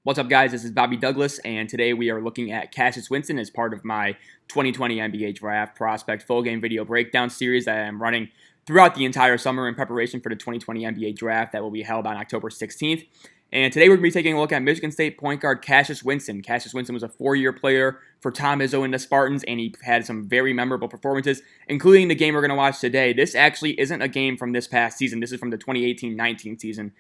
What's up, guys? This is Bobby Douglas, and today we are looking at Cassius Winston as part of my 2020 NBA Draft Prospect Full Game Video Breakdown series that I'm running throughout the entire summer in preparation for the 2020 NBA Draft that will be held on October 16th. And today we're going to be taking a look at Michigan State point guard Cassius Winston. Cassius Winston was a 4-year player for Tom Izzo and the Spartans, and he had some very memorable performances, including the game we're going to watch today. This actually isn't a game from this past season. This is from the 2018-19 season.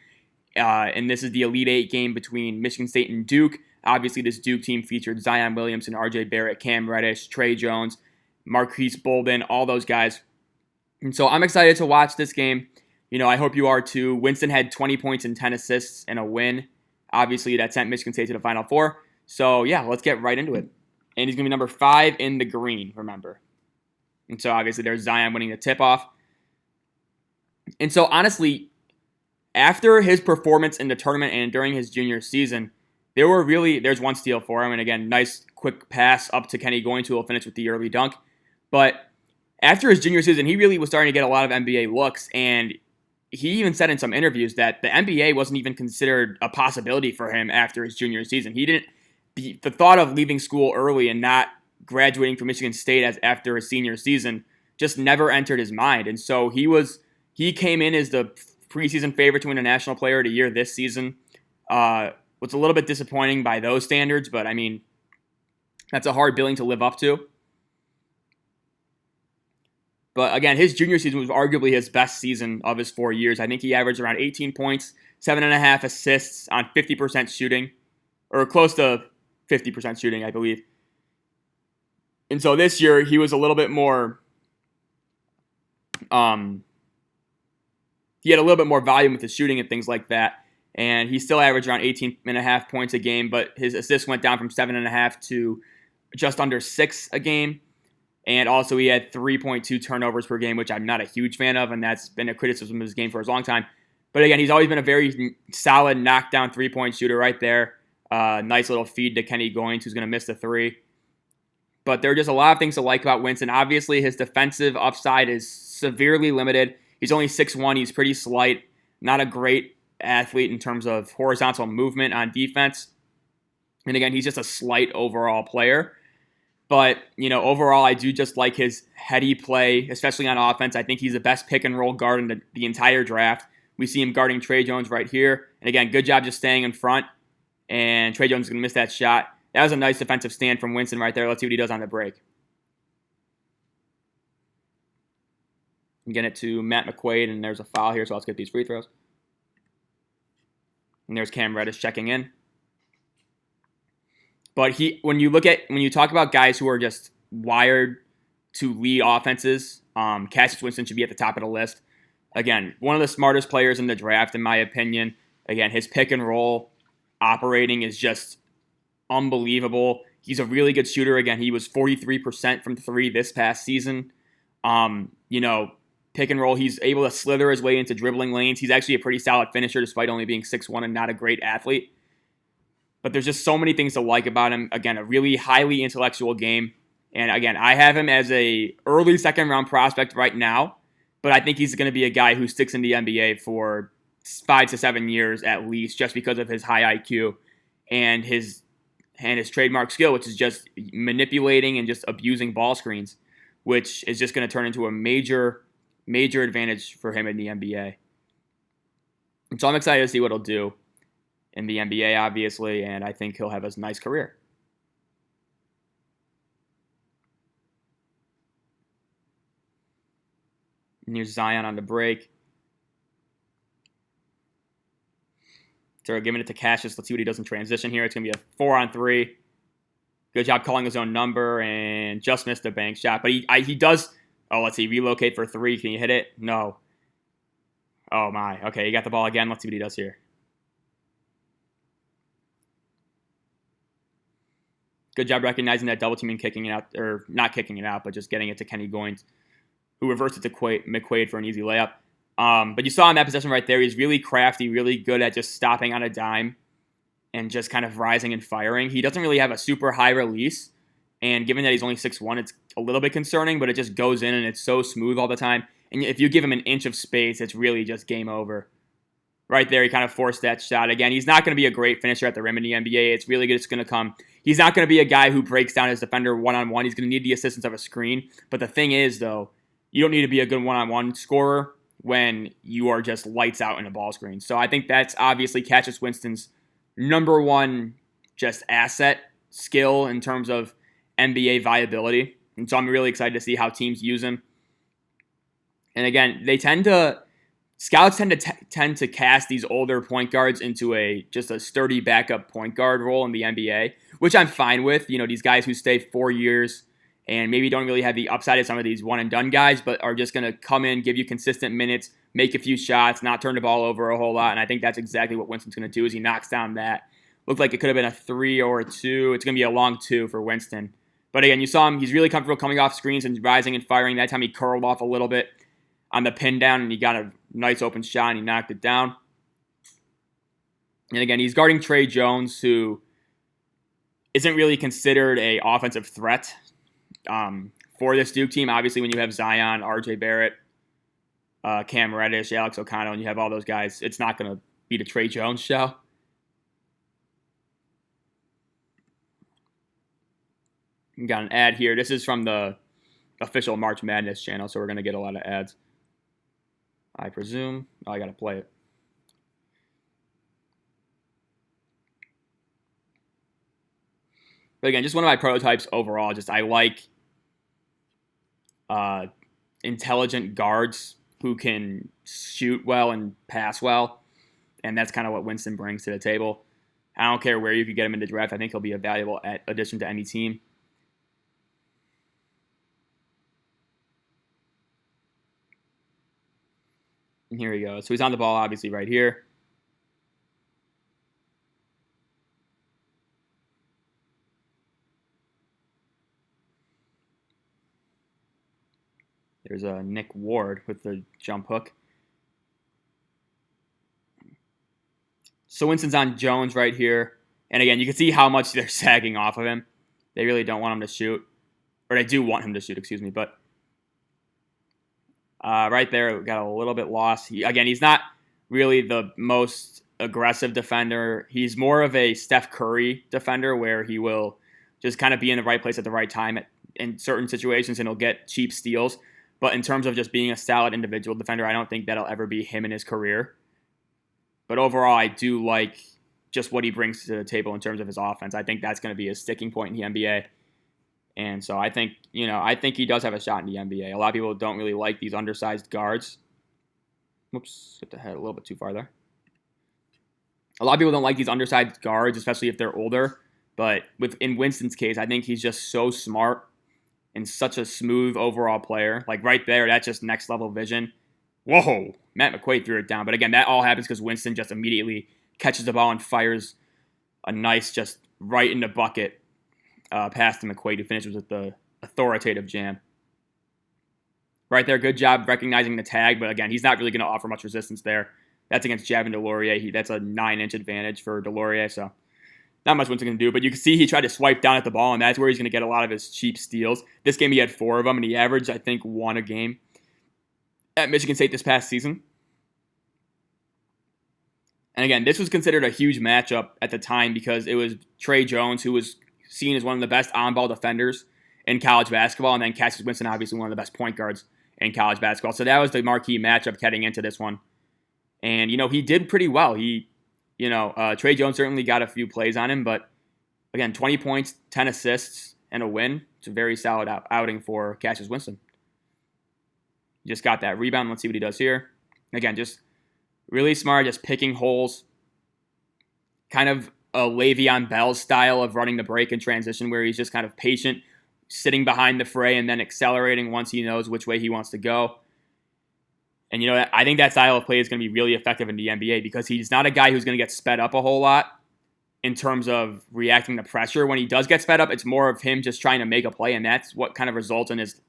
And this is the Elite Eight game between Michigan State and Duke. Obviously, this Duke team featured Zion Williamson, R.J. Barrett, Cam Reddish, Trey Jones, Marquise Bolden, all those guys. And so I'm excited to watch this game. You know, I hope you are too. Winston had 20 points and 10 assists in a win. Obviously, that sent Michigan State to the Final Four. So, yeah, let's get right into it. And he's going to be number 5 in the green, remember. And so, obviously, there's Zion winning the tip-off. And so, honestly, after his performance in the tournament and during his junior season, there's one steal for him. And again, nice quick pass up to Kenny Goins, who will finish with the early dunk. But after his junior season, he really was starting to get a lot of NBA looks. And he even said in some interviews that the NBA wasn't even considered a possibility for him after his junior season. The thought of leaving school early and not graduating from Michigan State after his senior season just never entered his mind. And so he came in as the preseason favorite to win a National Player of the Year this season. Was a little bit disappointing by those standards, but I mean, that's a hard billing to live up to. But again, his junior season was arguably his best season of his 4 years. I think he averaged around 18 points, 7.5 assists on 50% shooting, or close to 50% shooting, I believe. And so this year, he was a little bit more he had a little bit more volume with his shooting and things like that. And he still averaged around 18.5 points a game, but his assists went down from 7.5 to just under 6 a game. And also he had 3.2 turnovers per game, which I'm not a huge fan of, and that's been a criticism of his game for a long time. But again, he's always been a very solid knockdown three-point shooter right there. Nice little feed to Kenny Goins, who's going to miss the three. But there are just a lot of things to like about Winston. Obviously, his defensive upside is severely limited. He's only 6'1". He's pretty slight. Not a great athlete in terms of horizontal movement on defense. And again, he's just a slight overall player. But, you know, overall, I do just like his heady play, especially on offense. I think he's the best pick-and-roll guard in the entire draft. We see him guarding Trey Jones right here. And again, good job just staying in front. And Trey Jones is going to miss that shot. That was a nice defensive stand from Winston right there. Let's see what he does on the break. Get it to Matt McQuaid, and there's a foul here, so let's get these free throws. And there's Cam Reddish checking in. But when you talk about guys who are just wired to lead offenses, Cassius Winston should be at the top of the list. Again, one of the smartest players in the draft, in my opinion. Again, his pick and roll operating is just unbelievable. He's a really good shooter. Again, he was 43% from three this past season. Pick and roll, he's able to slither his way into dribbling lanes. He's actually a pretty solid finisher despite only being 6'1" and not a great athlete. But there's just so many things to like about him. Again, a really highly intellectual game. And again, I have him as a early second-round prospect right now, but I think he's going to be a guy who sticks in the NBA for 5 to 7 years at least, just because of his high IQ and his trademark skill, which is just manipulating and just abusing ball screens, which is just going to turn into a major advantage for him in the NBA. And so I'm excited to see what he'll do in the NBA, obviously, and I think he'll have a nice career. And here's Zion on the break. So giving it to Cassius. Let's see what he does in transition here. It's going to be a 4-on-3. Good job calling his own number and just missed a bank shot. But he does... Oh, let's see. Relocate for 3. Can you hit it? No. Oh, my. Okay, he got the ball again. Let's see what he does here. Good job recognizing that double team and kicking it out. Or not kicking it out, but just getting it to Kenny Goins, who reversed it to McQuaid for an easy layup. But you saw in that possession right there, he's really crafty, really good at just stopping on a dime and just kind of rising and firing. He doesn't really have a super high release. And given that he's only 6'1", it's a little bit concerning, but it just goes in and it's so smooth all the time. And if you give him an inch of space, it's really just game over. Right there, he kind of forced that shot. Again, he's not going to be a great finisher at the rim in the NBA. It's really just going to come. He's not going to be a guy who breaks down his defender one-on-one. He's going to need the assistance of a screen. But the thing is, though, you don't need to be a good one-on-one scorer when you are just lights out in a ball screen. So I think that's obviously Cassius Winston's number one just asset skill in terms of NBA viability. And so I'm really excited to see how teams use him. And again, scouts tend to cast these older point guards into just a sturdy backup point guard role in the NBA, which I'm fine with. You know, these guys who stay 4 years and maybe don't really have the upside of some of these one-and-done guys, but are just going to come in, give you consistent minutes, make a few shots, not turn the ball over a whole lot. And I think that's exactly what Winston's going to do. Is he knocks down that. Looked like it could have been a 3 or a 2. It's going to be a long 2 for Winston. But again, you saw him. He's really comfortable coming off screens and rising and firing. That time he curled off a little bit on the pin down, and he got a nice open shot, and he knocked it down. And again, he's guarding Trey Jones, who isn't really considered an offensive threat for this Duke team. Obviously, when you have Zion, R.J. Barrett, Cam Reddish, Alex O'Connell, and you have all those guys, it's not going to be the Trey Jones show. We got an ad here. This is from the official March Madness channel, so we're going to get a lot of ads, I presume. Oh, I got to play it. But again, just one of my prototypes overall. Just I like intelligent guards who can shoot well and pass well, and that's kind of what Winston brings to the table. I don't care where you could get him in the draft. I think he'll be a valuable addition to any team. And here we go. So he's on the ball, obviously, right here. There's a Nick Ward with the jump hook. So Winston's on Jones right here. And again, you can see how much they're sagging off of him. They really don't want him to shoot. Or they do want him to shoot, excuse me. But right there, we got a little bit lost. He's not really the most aggressive defender. He's more of a Steph Curry defender where he will just kind of be in the right place at the right time in certain situations, and he'll get cheap steals. But in terms of just being a solid individual defender, I don't think that'll ever be him in his career. But overall, I do like just what he brings to the table in terms of his offense. I think that's going to be a sticking point in the NBA. And so I think he does have a shot in the NBA. A lot of people don't really like these undersized guards. Whoops, hit the head a little bit too far there. A lot of people don't like these undersized guards, especially if they're older. But in Winston's case, I think he's just so smart and such a smooth overall player. Like right there, that's just next level vision. Whoa, Matt McQuaid threw it down. But again, that all happens because Winston just immediately catches the ball and fires a nice, just right in the bucket pass to McQuaid, who finishes with the authoritative jam. Right there, good job recognizing the tag. But again, he's not really going to offer much resistance there. That's against Javin DeLaurier. That's a 9-inch advantage for DeLaurier, so not much Winston can do. But you can see he tried to swipe down at the ball, and that's where he's going to get a lot of his cheap steals. This game, he had 4 of them, and he averaged, I think, 1 a game at Michigan State this past season. And again, this was considered a huge matchup at the time because it was Trey Jones, who was seen as one of the best on-ball defenders in college basketball, and then Cassius Winston, obviously one of the best point guards in college basketball. So that was the marquee matchup heading into this one. And, he did pretty well. Trey Jones certainly got a few plays on him, but again, 20 points, 10 assists, and a win. It's a very solid outing for Cassius Winston. He just got that rebound. Let's see what he does here. Again, just really smart, just picking holes. Kind of a Le'Veon Bell style of running the break in transition where he's just kind of patient, sitting behind the fray, and then accelerating once he knows which way he wants to go. And, I think that style of play is going to be really effective in the NBA because he's not a guy who's going to get sped up a whole lot in terms of reacting to pressure. When he does get sped up, it's more of him just trying to make a play, and that's what kind of results in his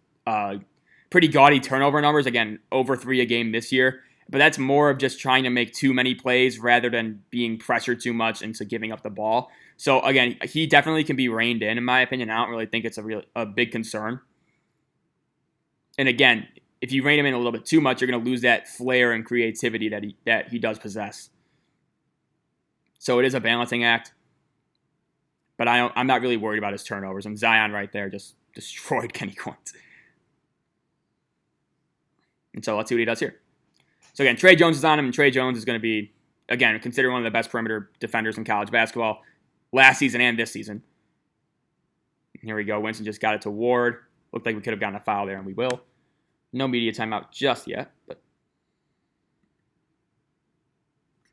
pretty gaudy turnover numbers. Again, over 3 a game this year. But that's more of just trying to make too many plays rather than being pressured too much into giving up the ball. So, again, he definitely can be reined in my opinion. I don't really think it's a big concern. And, again, if you rein him in a little bit too much, you're going to lose that flair and creativity that he does possess. So it is a balancing act. But I'm not really worried about his turnovers. And Zion right there just destroyed Kenny Coins. And so let's see what he does here. So again, Tre Jones is on him, and Tre Jones is going to be, again, considered one of the best perimeter defenders in college basketball last season and this season. Here we go. Winston just got it to Ward. Looked like we could have gotten a foul there, and we will. No media timeout just yet.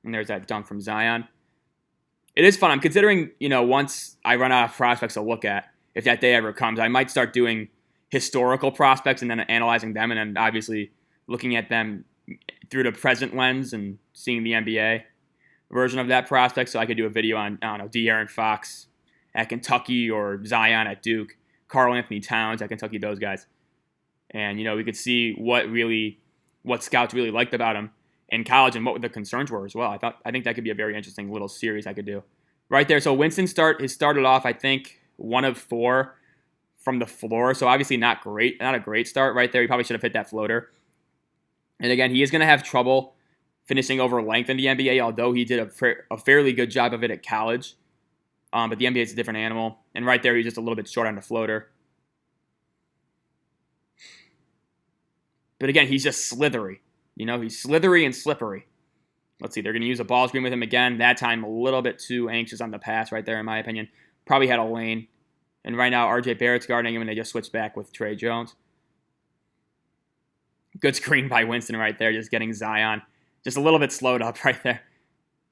And there's that dunk from Zion. It is fun. I'm considering, once I run out of prospects to look at, if that day ever comes, I might start doing historical prospects and then analyzing them, and then obviously looking at them through the present lens and seeing the NBA version of that prospect. So I could do a video on, De'Aaron Fox at Kentucky or Zion at Duke, Karl Anthony Towns at Kentucky, those guys. And, we could see what scouts really liked about him in college and what the concerns were as well. I think that could be a very interesting little series I could do. Right there. So Winston started off, I think, 1 of 4 from the floor. So obviously not a great start right there. He probably should have hit that floater. And again, he is going to have trouble finishing over length in the NBA, although he did a fairly good job of it at college. But the NBA is a different animal. And right there, he's just a little bit short on the floater. But again, he's just slithery. He's slithery and slippery. Let's see, they're going to use a ball screen with him again. That time, a little bit too anxious on the pass right there, in my opinion. Probably had a lane. And right now, RJ Barrett's guarding him, and they just switched back with Tre Jones. Good screen by Winston right there, just getting Zion just a little bit slowed up right there.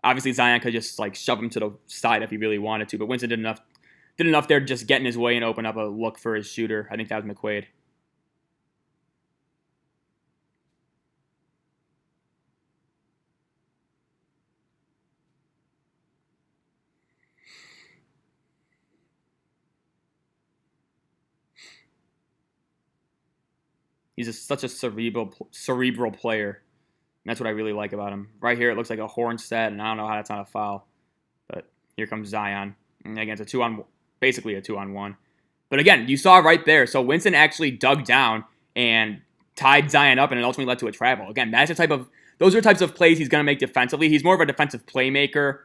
Obviously, Zion could just shove him to the side if he really wanted to, but Winston did enough there to just get in his way and open up a look for his shooter. I think that was McQuaid. He's such a cerebral player. And that's what I really like about him. Right here, it looks like a horn set, and I don't know how that's not a foul. But here comes Zion. And again, it's basically a 2-on-1. But again, you saw right there. So Winston actually dug down and tied Zion up, and it ultimately led to a travel. Again, those are types of plays he's going to make defensively. He's more of a defensive playmaker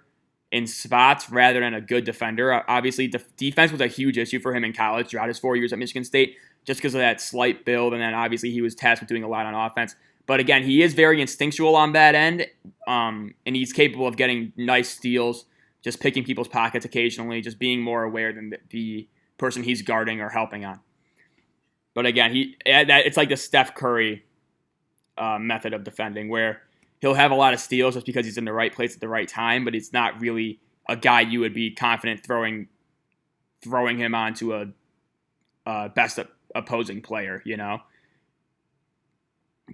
in spots rather than a good defender. Obviously, defense was a huge issue for him in college throughout his 4 years at Michigan State, just because of that slight build, and then obviously he was tasked with doing a lot on offense. But again, he is very instinctual on that end, and he's capable of getting nice steals, just picking people's pockets occasionally, just being more aware than the person he's guarding or helping on. But again, it's like the Steph Curry method of defending, where he'll have a lot of steals just because he's in the right place at the right time, but it's not really a guy you would be confident throwing him onto a best opposing player,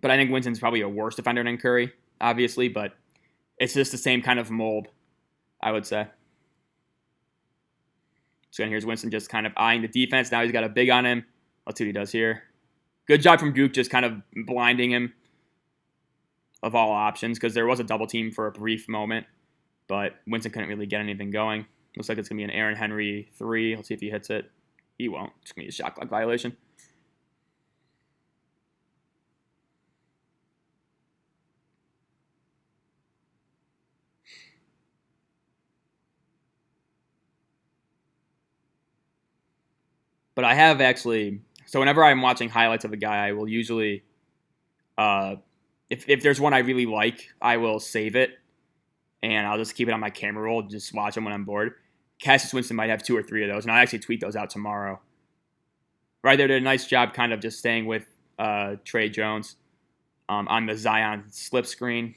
But I think Winston's probably a worse defender than Curry, obviously, but it's just the same kind of mold, I would say. So here's Winston just kind of eyeing the defense. Now he's got a big on him. Let's see what he does here. Good job from Duke, just kind of blinding him of all options, because there was a double team for a brief moment, but Winston couldn't really get anything going. Looks like it's going to be an Aaron Henry 3. Let's see if he hits it. He won't. It's going to be a shot clock violation. But I have actually, so whenever I'm watching highlights of a guy, I will usually, if there's one I really like, I will save it, and I'll just keep it on my camera roll, just watch him when I'm bored. Cassius Winston might have 2 or 3 of those, and I'll actually tweet those out tomorrow. Right there, did a nice job kind of just staying with Tre Jones on the Zion slip screen.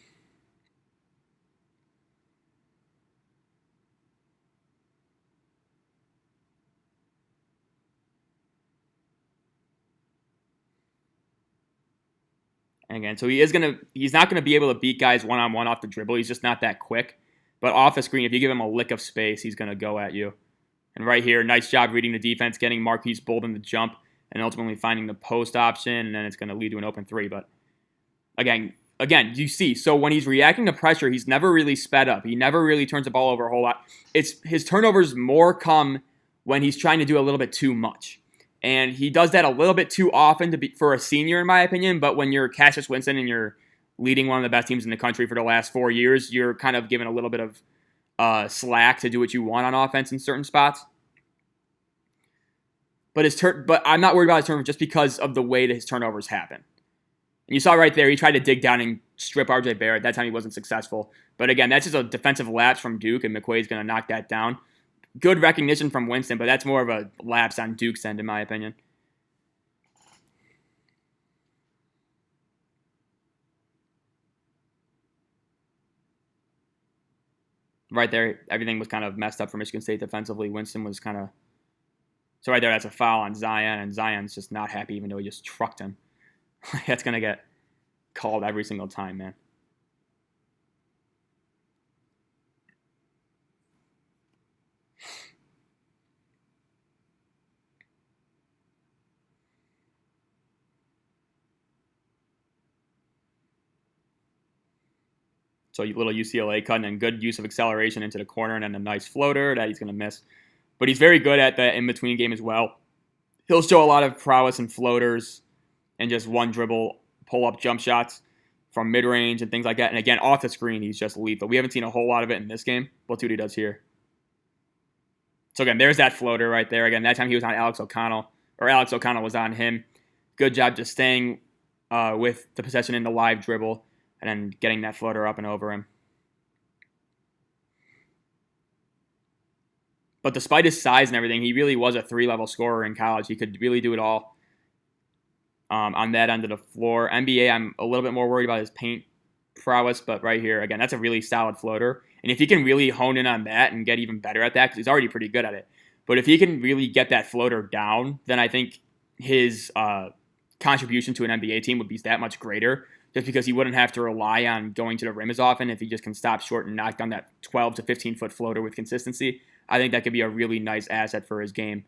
And again, so he's not gonna be able to beat guys one-on-one off the dribble. He's just not that quick. But off the screen, if you give him a lick of space, he's gonna go at you. And right here, nice job reading the defense, getting Marquise Bolden to jump, and ultimately finding the post option, and then it's gonna lead to an open 3. But again, you see, so when he's reacting to pressure, he's never really sped up. He never really turns the ball over a whole lot. His turnovers more come when he's trying to do a little bit too much. And he does that a little bit too often for a senior, in my opinion. But when you're Cassius Winston and you're leading one of the best teams in the country for the last 4 years, you're kind of given a little bit of slack to do what you want on offense in certain spots. But I'm not worried about his turnover just because of the way that his turnovers happen. And you saw right there, he tried to dig down and strip R.J. Barrett. That time he wasn't successful. But again, that's just a defensive lapse from Duke, and McQuaid's going to knock that down. Good recognition from Winston, but that's more of a lapse on Duke's end, in my opinion. Right there, everything was kind of messed up for Michigan State defensively. Winston was kind of... So right there, that's a foul on Zion, and Zion's just not happy even though he just trucked him. That's going to get called every single time, man. So little UCLA cut and good use of acceleration into the corner and then a nice floater that he's going to miss. But he's very good at the in-between game as well. He'll show a lot of prowess and floaters and just one dribble pull-up jump shots from mid-range and things like that. And again, off the screen, he's just lethal. We haven't seen a whole lot of it in this game. We'll see what he does here. So again, there's that floater right there. Again, that time he was on Alex O'Connell, or Alex O'Connell was on him. Good job just staying with the possession in the live dribble and then getting that floater up and over him. But despite his size and everything, he really was a 3-level scorer in college. He could really do it all on that end of the floor. NBA, I'm a little bit more worried about his paint prowess, but right here, again, that's a really solid floater. And if he can really hone in on that and get even better at that, because he's already pretty good at it, but if he can really get that floater down, then I think his contribution to an NBA team would be that much greater, just because he wouldn't have to rely on going to the rim as often if he just can stop short and knock down that 12 to 15-foot floater with consistency. I think that could be a really nice asset for his game.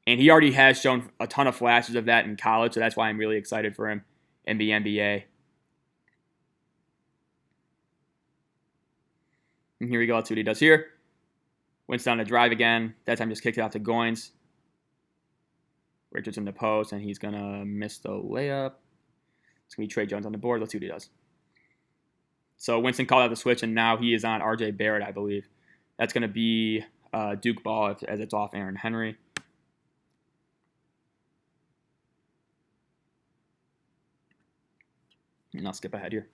And he already has shown a ton of flashes of that in college, so that's why I'm really excited for him in the NBA. And here we go. Let's see what he does here. Winston on the drive again. That time just kicked it out to Goins. Richards in the post, and he's going to miss the layup. It's going to be Trey Jones on the board. Let's see what he does. So Winston called out the switch, and now he is on R.J. Barrett, I believe. That's going to be Duke ball as it's off Aaron Henry. And I'll skip ahead here.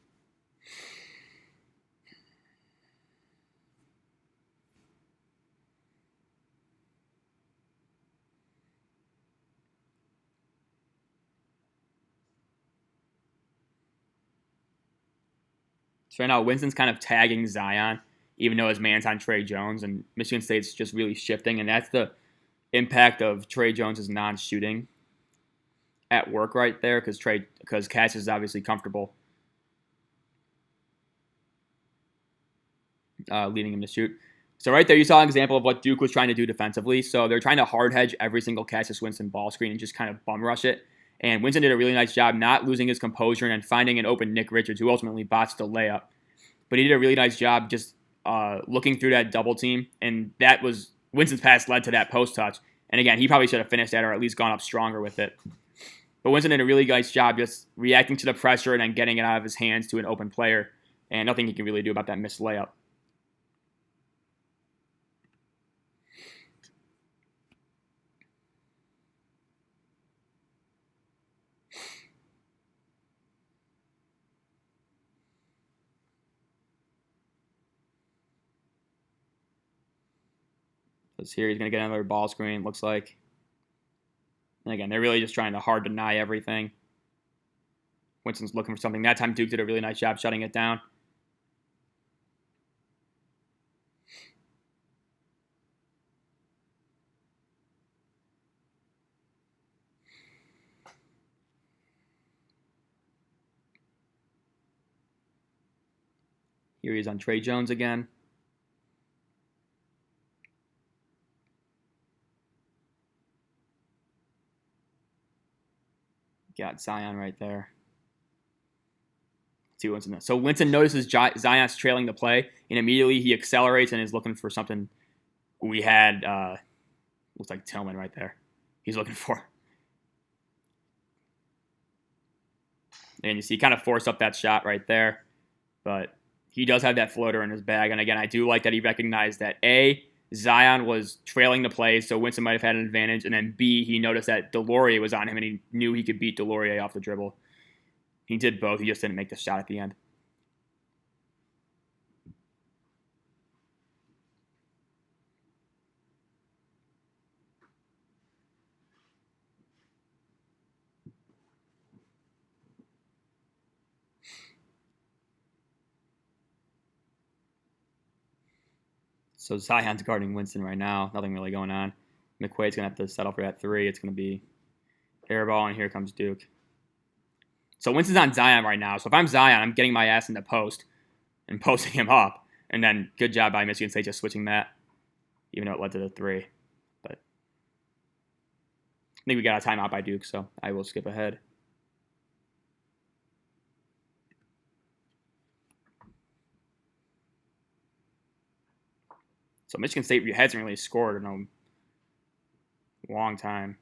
So right now, Winston's kind of tagging Zion, even though his man's on Trey Jones, and Michigan State's just really shifting, and that's the impact of Trey Jones' non-shooting at work right there, because Cassius is obviously comfortable leading him to shoot. So right there, you saw an example of what Duke was trying to do defensively. So they're trying to hard hedge every single Cassius Winston ball screen and just kind of bum rush it. And Winston did a really nice job not losing his composure and then finding an open Nick Richards, who ultimately botched the layup. But he did a really nice job just looking through that double team, and that was Winston's pass led to that post touch. And again, he probably should have finished that or at least gone up stronger with it. But Winston did a really nice job just reacting to the pressure and then getting it out of his hands to an open player, and nothing he can really do about that missed layup. Because here he's going to get another ball screen, looks like. And again, they're really just trying to hard deny everything. Winston's looking for something. That time Duke did a really nice job shutting it down. Here he is on Trey Jones again. Got Zion right there. Let's see Winston does. So Winston notices Zion's trailing the play, and immediately he accelerates and is looking for something. We had looks like Tillman right there. He's looking for. And you see, he kind of forced up that shot right there. But he does have that floater in his bag. And again, I do like that he recognized that A, Zion was trailing the play, so Winston might have had an advantage. And then B, he noticed that Delorier was on him, and he knew he could beat Delorier off the dribble. He did both. He just didn't make the shot at the end. So Zion's guarding Winston right now. Nothing really going on. McQuaid's going to have to settle for that three. It's going to be air ball, and here comes Duke. So Winston's on Zion right now. So if I'm Zion, I'm getting my ass in the post and posting him up. And then good job by Michigan State just switching that, even though it led to the three. But I think we got a timeout by Duke, so I will skip ahead. So Michigan State hasn't really scored in a long time.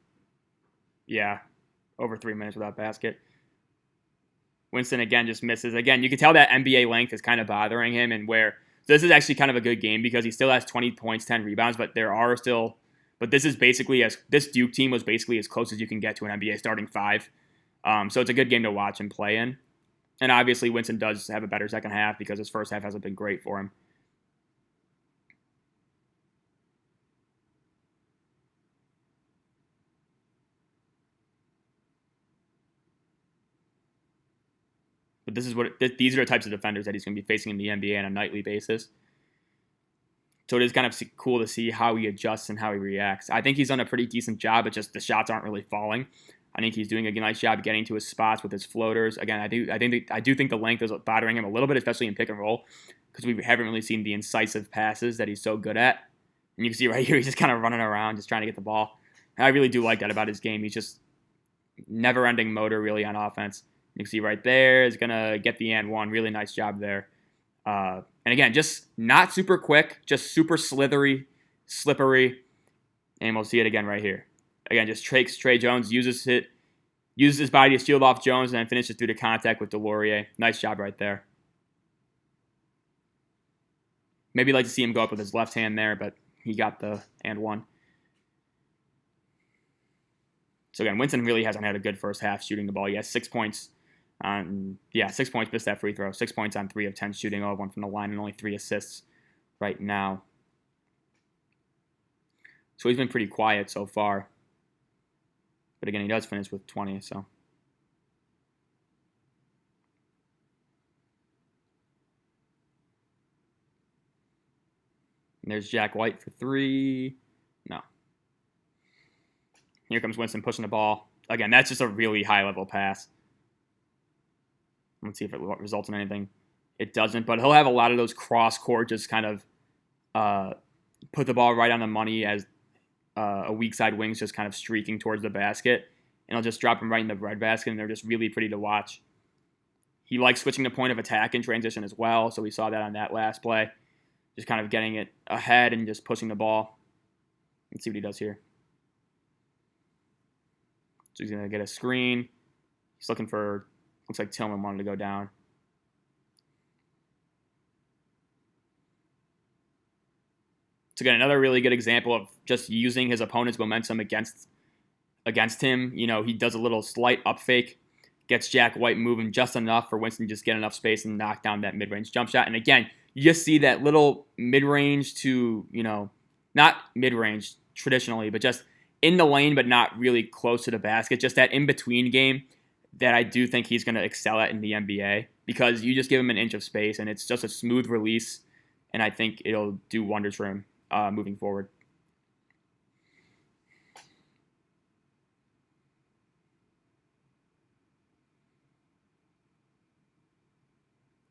Yeah, over 3 minutes without basket. Winston, again, just misses. Again, you can tell that NBA length is kind of bothering him, and so this is actually kind of a good game because he still has 20 points, 10 rebounds, but this is basically this Duke team was basically as close as you can get to an NBA starting five. So it's a good game to watch and play in. And obviously Winston does have a better second half because his first half hasn't been great for him. But these are the types of defenders that he's going to be facing in the NBA on a nightly basis. So it is kind of cool to see how he adjusts and how he reacts. I think he's done a pretty decent job, but just the shots aren't really falling. I think he's doing a nice job getting to his spots with his floaters. Again, I do think the length is bothering him a little bit, especially in pick and roll, because we haven't really seen the incisive passes that he's so good at. And you can see right here, he's just kind of running around, just trying to get the ball. And I really do like that about his game. He's just never-ending motor, really, on offense. You can see right there is going to get the and one. Really nice job there. And again, just not super quick, just super slippery. And we'll see it again right here. Again, just Trey Jones uses his body to shield off Jones and then finishes through the contact with Delorier. Nice job right there. Maybe like to see him go up with his left hand there, but he got the and one. So again, Winston really hasn't had a good first half shooting the ball. He has 6 points. 6 points, missed that free throw. 6 points on 3 of 10 shooting, 1 from the line, and only 3 assists right now. So he's been pretty quiet so far. But again, he does finish with 20, so. And there's Jack White for 3. No. Here comes Winston pushing the ball. Again, that's just a really high-level pass. Let's see if it results in anything. It doesn't, but he'll have a lot of those cross-court just kind of put the ball right on the money as a weak side wing's just kind of streaking towards the basket, and he'll just drop him right in the bread basket, and they're just really pretty to watch. He likes switching the point of attack in transition as well, so we saw that on that last play. Just kind of getting it ahead and just pushing the ball. Let's see what he does here. So he's going to get a screen. He's looking for, looks like Tillman wanted to go down. So again, another really good example of just using his opponent's momentum against him. You know, he does a little slight up fake, gets Jack White moving just enough for Winston to just get enough space and knock down that mid-range jump shot. And again, you just see that little mid-range to, you know, not mid-range traditionally, but just in the lane but not really close to the basket. Just that in-between game that I do think he's going to excel at in the NBA, because you just give him an inch of space and it's just a smooth release, and I think it'll do wonders for him moving forward.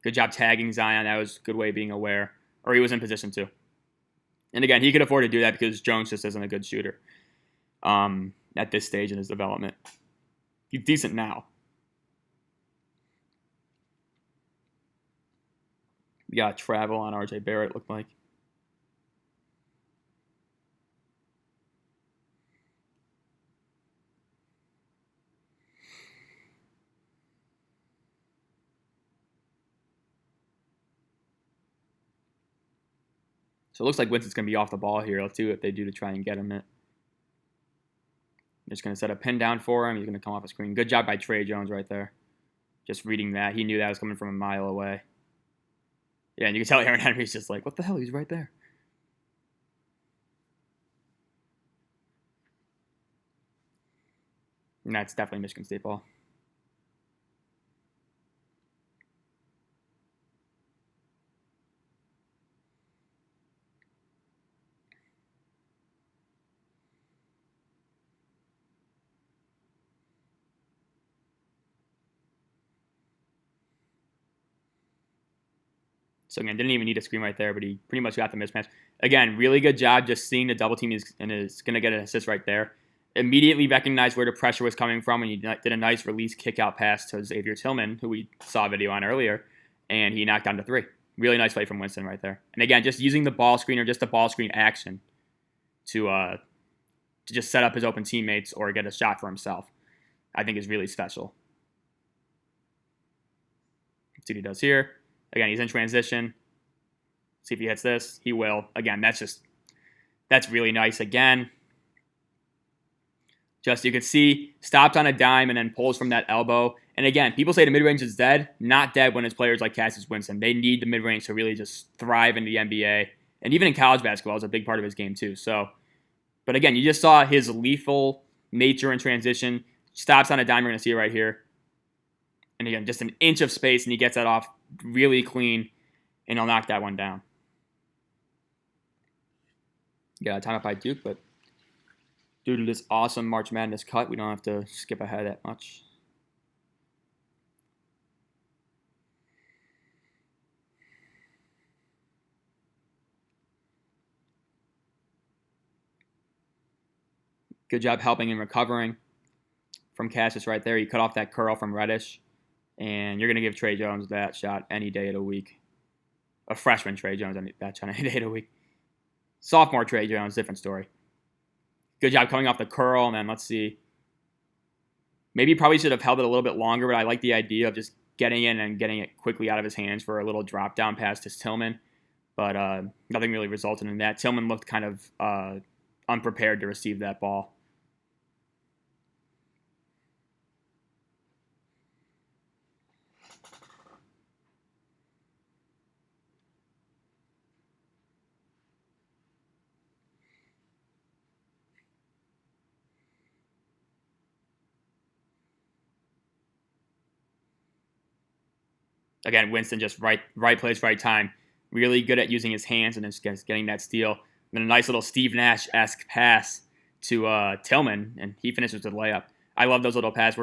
Good job tagging Zion. That was a good way of being aware, or he was in position to. And again, he could afford to do that because Jones just isn't a good shooter at this stage in his development. He's decent now. We got travel on RJ Barrett, looked like. So it looks like Winston's going to be off the ball here. Let's see what they do to try and get him. They're just going to set a pin down for him. He's going to come off a screen. Good job by Trey Jones right there. Just reading that. He knew that was coming from a mile away. Yeah, and you can tell Aaron Henry's just like, what the hell? He's right there. And that's definitely Michigan State ball. So again, didn't even need a screen right there, but he pretty much got the mismatch. Again, really good job just seeing the double team and is going to get an assist right there. Immediately recognized where the pressure was coming from, and he did a nice release kick-out pass to Xavier Tillman, who we saw a video on earlier, and he knocked down the three. Really nice play from Winston right there. And again, just using the ball screen or just the ball screen action to just set up his open teammates or get a shot for himself, I think is really special. Let's see what he does here. Again, he's in transition. See if he hits this. He will. Again, that's really nice again. Just, you could see, stopped on a dime and then pulls from that elbow. And again, people say the mid-range is dead. Not dead when it's players like Cassius Winston. They need the mid-range to really just thrive in the NBA. And even in college basketball is a big part of his game too. So, but again, you just saw his lethal nature in transition. Stops on a dime. You're going to see it right here. And again, just an inch of space, and he gets that off really clean, and he'll knock that one down. Yeah, time up by Duke, but due to this awesome March Madness cut, we don't have to skip ahead that much. Good job helping and recovering from Cassius right there. He cut off that curl from Reddish. And you're going to give Trey Jones that shot any day of the week. A freshman Trey Jones, that shot any day of the week. Sophomore Trey Jones, different story. Good job coming off the curl. And then let's see. Maybe probably should have held it a little bit longer, but I like the idea of just getting in and getting it quickly out of his hands for a little drop down pass to Tillman. But nothing really resulted in that. Tillman looked kind of unprepared to receive that ball. Again, Winston just right place, right time. Really good at using his hands and just getting that steal. And then a nice little Steve Nash-esque pass to Tillman, and he finishes with a layup. I love those little passes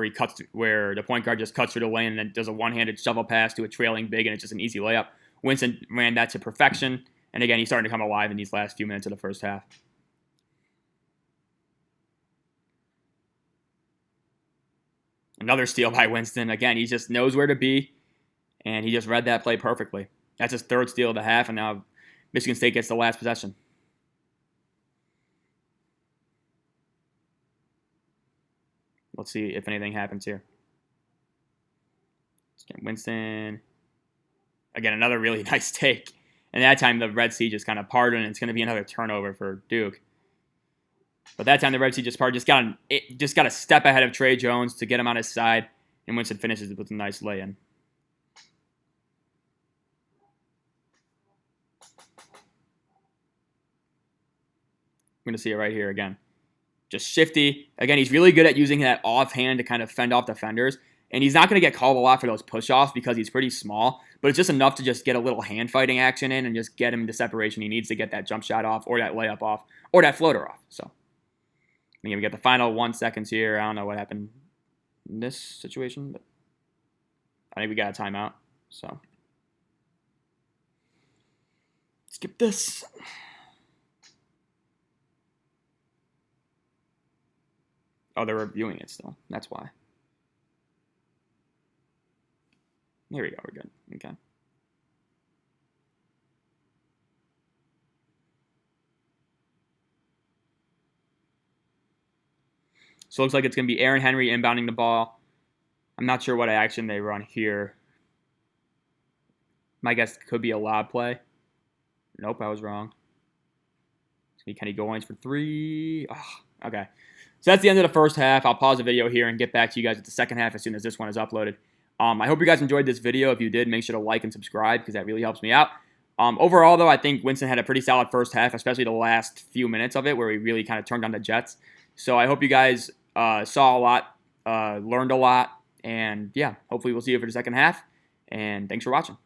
where the point guard just cuts through the lane and then does a one-handed shovel pass to a trailing big, and it's just an easy layup. Winston ran that to perfection, and again, he's starting to come alive in these last few minutes of the first half. Another steal by Winston. Again, he just knows where to be. And he just read that play perfectly. That's his third steal of the half, and now Michigan State gets the last possession. Let's see if anything happens here. Winston. Again, another really nice take. And that time the Red Sea just kind of parted, and it's going to be another turnover for Duke. But that time the Red Sea just parted. Just got a step ahead of Trey Jones to get him on his side, and Winston finishes with a nice lay-in. We're going to see it right here again. Just shifty. Again, he's really good at using that offhand to kind of fend off defenders. And he's not going to get called a lot for those push-offs because he's pretty small. But it's just enough to just get a little hand-fighting action in and just get him the separation he needs to get that jump shot off or that layup off or that floater off. So, again, we get the final 1 second here. I don't know what happened in this situation, but I think we got a timeout. So, skip this. Oh, they're reviewing it still. That's why. Here we go. We're good. Okay. So it looks like it's going to be Aaron Henry inbounding the ball. I'm not sure what action they run here. My guess could be a lob play. Nope, I was wrong. Kenny Goins for 3. Oh, okay. So that's the end of the first half. I'll pause the video here and get back to you guys with the second half as soon as this one is uploaded. I hope you guys enjoyed this video. If you did, make sure to like and subscribe because that really helps me out. Overall, though, I think Winston had a pretty solid first half, especially the last few minutes of it where he really kind of turned on the Jets. So I hope you guys saw a lot, learned a lot, and yeah, hopefully we'll see you for the second half. And thanks for watching.